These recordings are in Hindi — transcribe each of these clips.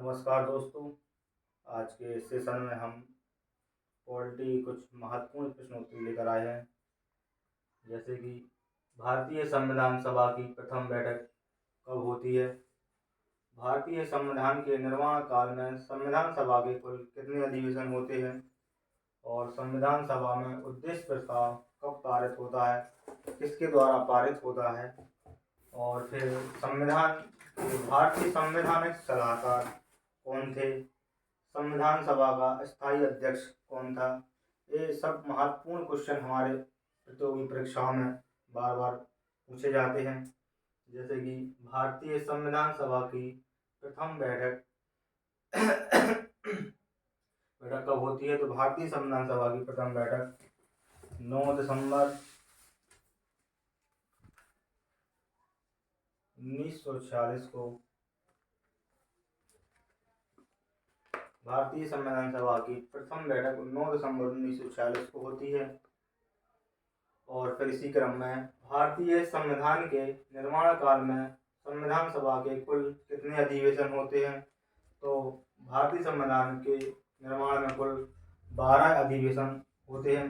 नमस्कार दोस्तों। आज के सेशन में हम पॉलिटी कुछ महत्वपूर्ण प्रश्नोत्तरी लेकर आए हैं। जैसे कि भारतीय संविधान सभा की प्रथम बैठक कब होती है? भारतीय संविधान के निर्माण काल में संविधान सभा के कुल कितने अधिवेशन होते हैं? और संविधान सभा में उद्देश्य प्रस्ताव कब पारित होता है, किसके द्वारा पारित होता है? और फिर भारतीय संवैधानिक सलाहकार कौन थे? संविधान सभा का स्थायी अध्यक्ष कौन था? ये सब महत्वपूर्ण क्वेश्चन हमारे प्रतियोगी परीक्षाओं में बार बार पूछे जाते हैं। जैसे कि भारतीय संविधान सभा की प्रथम बैठक कब होती है? तो भारतीय संविधान सभा की प्रथम बैठक 9 दिसंबर 1946 को भारतीय संविधान सभा की प्रथम बैठक 9 दिसंबर 1946 को होती है। और फिर इसी क्रम में भारतीय संविधान के निर्माण काल में संविधान सभा के कुल कितने अधिवेशन होते हैं? तो भारतीय संविधान के निर्माण में कुल 12 अधिवेशन होते हैं।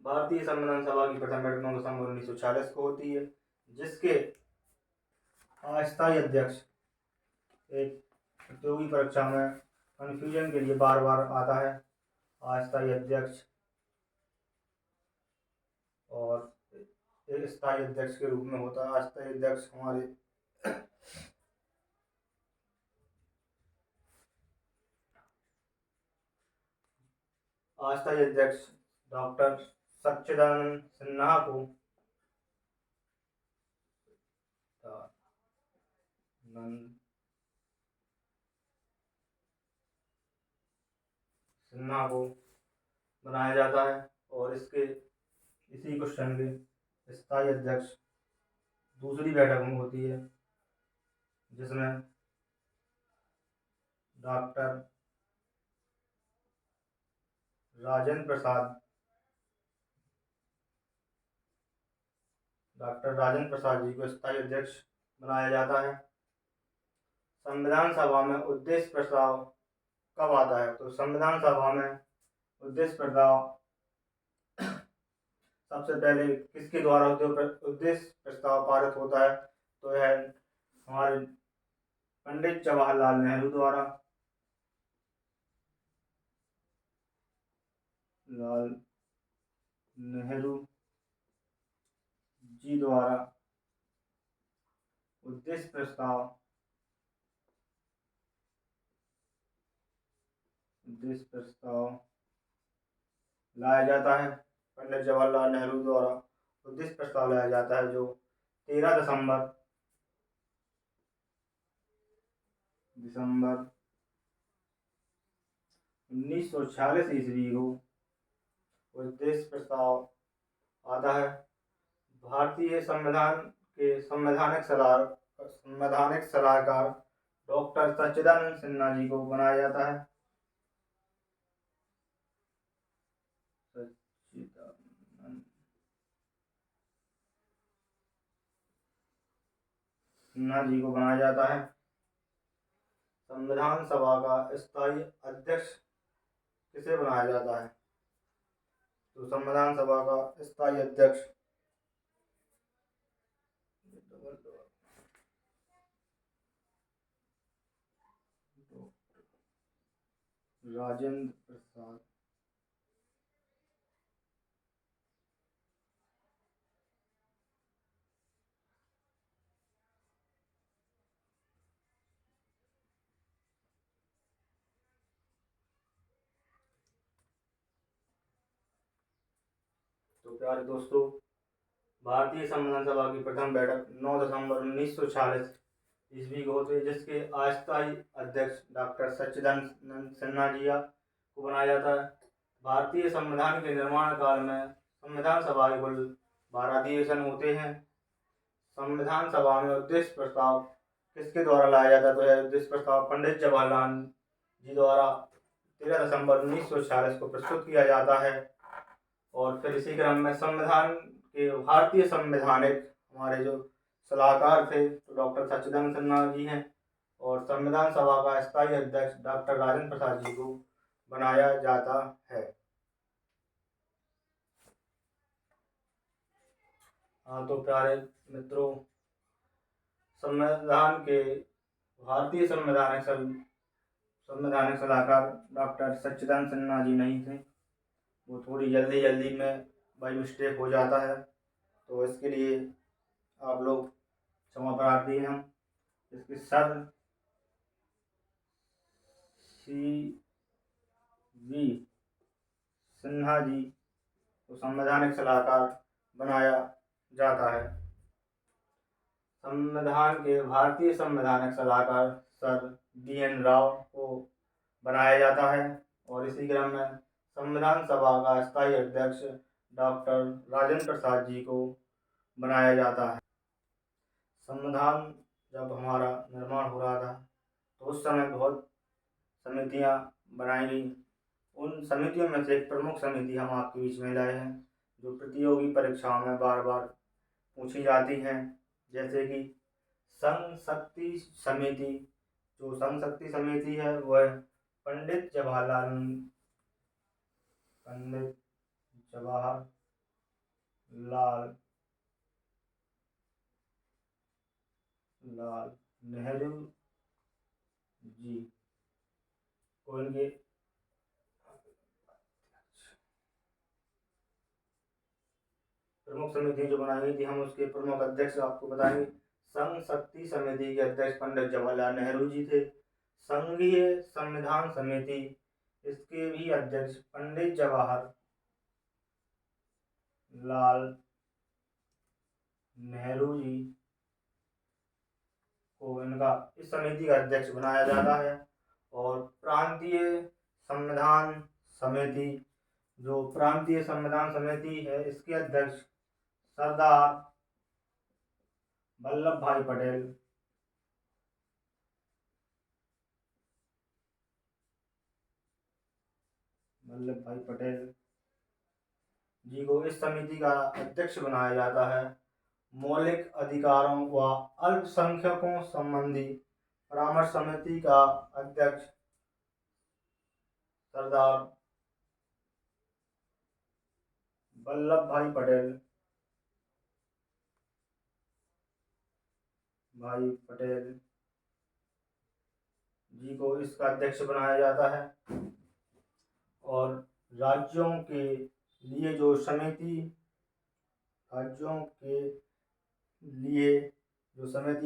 भारतीय संविधान सभा की प्रथम बैठक 9 दिसंबर 1946 को होती है, जिसके अस्थायी अध्यक्ष एक प्रतियोगी परीक्षा में कंफ्यूजन के लिए बार बार आता है, अस्थायी अध्यक्ष। और एक स्थायी अध्यक्ष के रूप में होता है। अस्थायी अध्यक्ष हमारे अस्थायी अध्यक्ष डॉक्टर सच्चिदानंद सिन्हा को बनाया जाता है। और इसी क्वेश्चन के स्थायी अध्यक्ष दूसरी बैठक में होती है, जिसमें डॉक्टर राजेंद्र प्रसाद जी को स्थायी अध्यक्ष बनाया जाता है। संविधान सभा में उद्देश्य प्रस्ताव कब आता है? तो संविधान सभा में उद्देश्य प्रस्ताव सबसे पहले किसके द्वारा उद्देश्य प्रस्ताव पारित होता है? तो यह हमारे पंडित जवाहरलाल नेहरू द्वारा उद्देश्य प्रस्ताव लाया जाता है। पंडित जवाहरलाल नेहरू द्वारा उद्देश्य प्रस्ताव लाया जाता है, जो 13 दिसंबर 1946 ईस्वी को उद्देश्य प्रस्ताव आता है। भारतीय संविधान के संवैधानिक सलाहकार डॉक्टर सच्चिदानंद सिन्हा जी को बनाया जाता है। संविधान सभा का स्थायी अध्यक्ष किसे बनाया जाता है? तो संविधान सभा का स्थायी अध्यक्ष राजेंद्र प्रसाद तो प्यारे दोस्तों, भारतीय संविधान सभा की प्रथम बैठक 9 दिसंबर 1946 ईस्वी को होती है, जिसके अस्थायी अध्यक्ष डॉक्टर सच्चिदानंद सिन्हा जी को बनाया जाता है। भारतीय संविधान के निर्माण काल में संविधान सभा के कुल 12 अधिवेशन होते हैं। संविधान सभा में उद्देश्य प्रस्ताव किसके द्वारा लाया जाता है? तो यह उद्देश्य प्रस्ताव पंडित जवाहरलाल जी द्वारा 13 दिसंबर 1946 को प्रस्तुत किया जाता है। और फिर इसी क्रम में संविधान के भारतीय संवैधानिक हमारे जो सलाहकार थे तो डॉक्टर सच्चिदानंद सिन्हा जी हैं, और संविधान सभा का स्थायी अध्यक्ष डॉक्टर राजेंद्र प्रसाद जी को बनाया जाता है। हाँ तो प्यारे मित्रों, संविधान के भारतीय संवैधानिक सलाहकार डॉक्टर सच्चिदानंद सिन्हा जी नहीं थे, वो थोड़ी जल्दी में बाई मिस्टेक हो जाता है, तो इसके लिए आप लोग क्षमा प्रार्थी हैं। हम इसके सर सी.वी. सिन्हा जी को संवैधानिक सलाहकार बनाया जाता है। संविधान के भारतीय संवैधानिक सलाहकार सर B.N. राव को बनाया जाता है, और इसी क्रम में संविधान सभा का स्थायी अध्यक्ष डॉक्टर राजेंद्र प्रसाद जी को बनाया जाता है। संविधान जब हमारा निर्माण हो रहा था तो उस समय बहुत समितियां बनाई गई। उन समितियों में से एक प्रमुख समिति हम आपके बीच में लाए हैं, जो प्रतियोगी परीक्षाओं में बार बार पूछी जाती हैं, जैसे कि संघ शक्ति समिति। जो संघ शक्ति समिति है वह पंडित जवाहरलाल नेहरू जी को इनके प्रमुख समिति जो बनाई गई थी, हम उसके प्रमुख अध्यक्ष आपको बताएंगे। संघ शक्ति समिति के अध्यक्ष पंडित जवाहरलाल नेहरू जी थे। संघीय संविधान समिति, इसके भी अध्यक्ष पंडित जवाहरलाल नेहरू जी को इनका इस समिति का अध्यक्ष बनाया जाता है। और प्रांतीय संविधान समिति, जो प्रांतीय संविधान समिति है, इसके अध्यक्ष सरदार वल्लभ भाई पटेल जी को इस समिति का अध्यक्ष बनाया जाता है। मौलिक अधिकारों व अल्पसंख्यकों संबंधी परामर्श समिति का अध्यक्ष सरदार वल्लभ भाई पटेल जी को इसका अध्यक्ष बनाया जाता है। और राज्यों के लिए जो समिति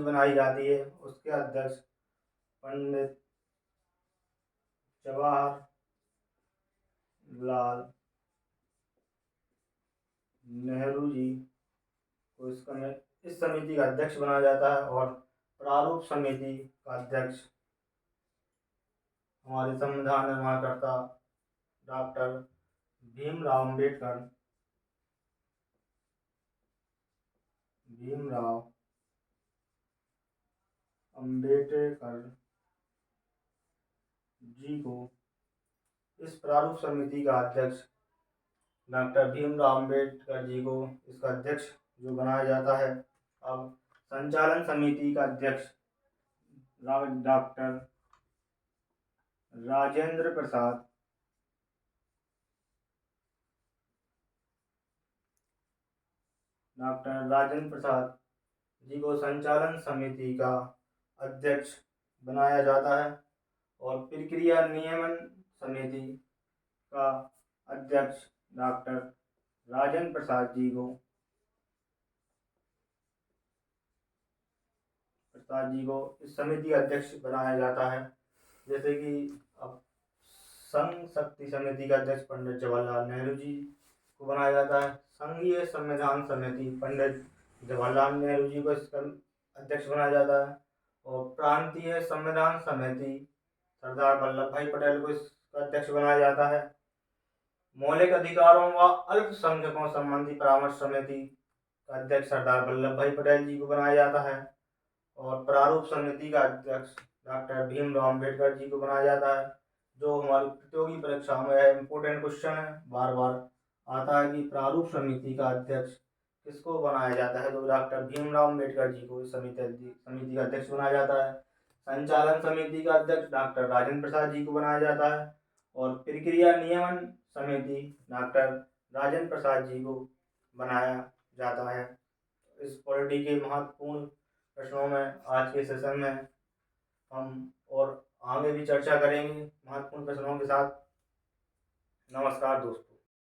बनाई जाती है, उसके अध्यक्ष पंडित जवाहरलाल नेहरू जी को इस समिति का अध्यक्ष बनाया जाता है। और प्रारूप समिति का अध्यक्ष हमारे संविधान निर्माणकर्ता डॉक्टर भीमराव अम्बेडकर जी को इस प्रारूप समिति का अध्यक्ष डॉक्टर भीमराव अम्बेडकर जी को इसका अध्यक्ष जो बनाया जाता है। अब संचालन समिति का अध्यक्ष डॉक्टर राजेंद्र प्रसाद जी को संचालन समिति का अध्यक्ष बनाया जाता है। और प्रक्रिया नियमन समिति का अध्यक्ष डॉक्टर राजेंद्र प्रसाद जी को इस समिति का अध्यक्ष बनाया जाता है। जैसे कि अब संघ शक्ति समिति का अध्यक्ष पंडित जवाहरलाल नेहरू जी को बनाया जाता है। संघीय संविधान समिति पंडित जवाहरलाल नेहरू जी को इसका अध्यक्ष बनाया जाता है। और प्रांतीय संविधान समिति सरदार वल्लभ भाई पटेल को इसका अध्यक्ष बनाया जाता है। मौलिक अधिकारों व अल्पसंख्यकों संबंधी परामर्श समिति का अध्यक्ष सरदार वल्लभ भाई पटेल जी को बनाया जाता है। और प्रारूप समिति का अध्यक्ष डॉक्टर भीमराव अम्बेडकर जी को बनाया जाता है। जो हमारी प्रतियोगी परीक्षा में इम्पोर्टेंट क्वेश्चन है, बार बार आता है कि प्रारूप समिति का अध्यक्ष किसको बनाया जाता है, तो डॉक्टर भीमराव अम्बेडकर जी को इस समिति का अध्यक्ष बनाया जाता है। संचालन समिति का अध्यक्ष डॉक्टर राजेंद्र प्रसाद जी को बनाया जाता है और प्रक्रिया नियमन समिति डॉक्टर राजेंद्र प्रसाद जी को बनाया जाता है। इस पॉलिटी के महत्वपूर्ण प्रश्नों में आज के सेशन में हम और आगे भी चर्चा करेंगे महत्वपूर्ण प्रश्नों के साथ। नमस्कार दोस्तों।